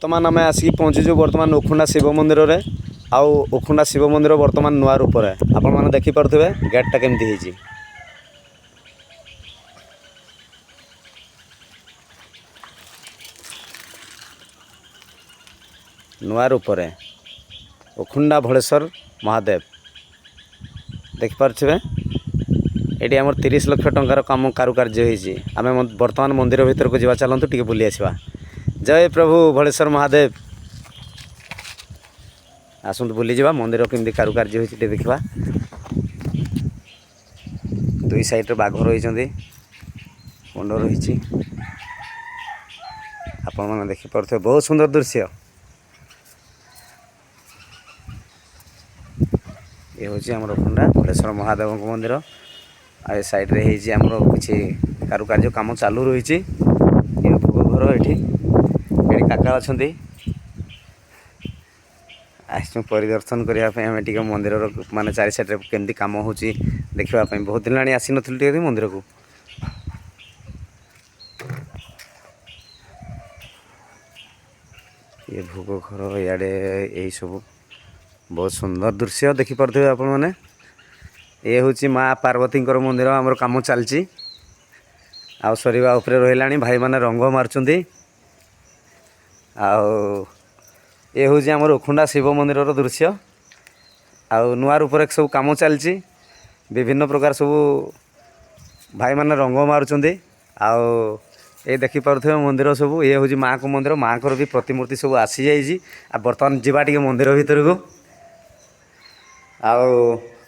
बर्तमान आम आसिक पहुँचीचु बर्तमान उखुंडा शिव मंदिर रे आउ उखुंडा शिव मंदिर बर्तमान नुआ रूप है आपण मैंने देखिपे गेटा केमती है नुआ रूप उखुंडा भोलेश्वर महादेव देखिपे ये आम 30 लाख टंकार कम कारुकार्य होती आम बर्तमान मंदिर भीतर को जावा चलतु टे बुली आसवा। जय प्रभु भोलेश्वर महादेव आसतु बुली जावा मंदिर केमती कारुकार्य होती देखा। दुई साइड बाघ रही मुंड रही आपण मैंने देखिपे बहुत सुंदर दृश्य ये हूँ आम उखुंडा भोलेश्वर महादेव मंदिर आ साइड रे आमर किसी कारुकार्य काम चालू रही भोग घर ये काका अच्छा परिदर्शन करने मंदिर मान चारि साइड केमती कम हो देखापी बहुत दिन लानी आसी नी मंदिर को। ये भोग घर इे यही सब बहुत सुंदर दृश्य देखिपे आपण मैंने ये हूँ माँ पार्वती मंदिर आमर कम चलती आ सरीवा उपरे रहा भाई मैंने रंग मार्चंट ये हूँ आमर उखुंडा शिव मंदिर दृश्य आ नुआ रूप सब कम चलती विभिन्न प्रकार सब भाई मैंने रंग मार्चंट ये देखिपे मंदिर सब ये हूँ माँ को मंदिर माँ को भी प्रतिमूर्ति सब आसी जाइए आ बर्तमान जावा टे मंदिर भीतर को आ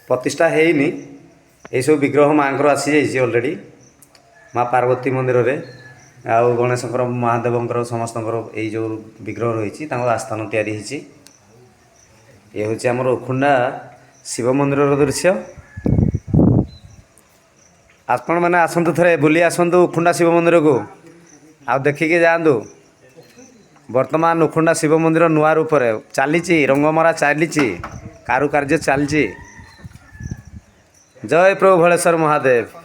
प्रतिष्ठा हैनी ये सब विग्रह माँ आसी जाइए ऑलरेडी माँ पार्वती मंदिर रे आ गणेश महादेव समस्त यही जो विग्रह रही आस्थान तैयारी ये हूँ आमर उखुंडा शिव मंदिर दृश्य। आपण मैंने आसतु थे बुली आसतु उखुंडा शिव मंदिर को आ देखिके जातु वर्तमान उखुंडा शिव मंदिर नुआ रूप चली रंगमरा चली कारुकार्य चलती। जय प्रभु भोलेश्वर महादेव।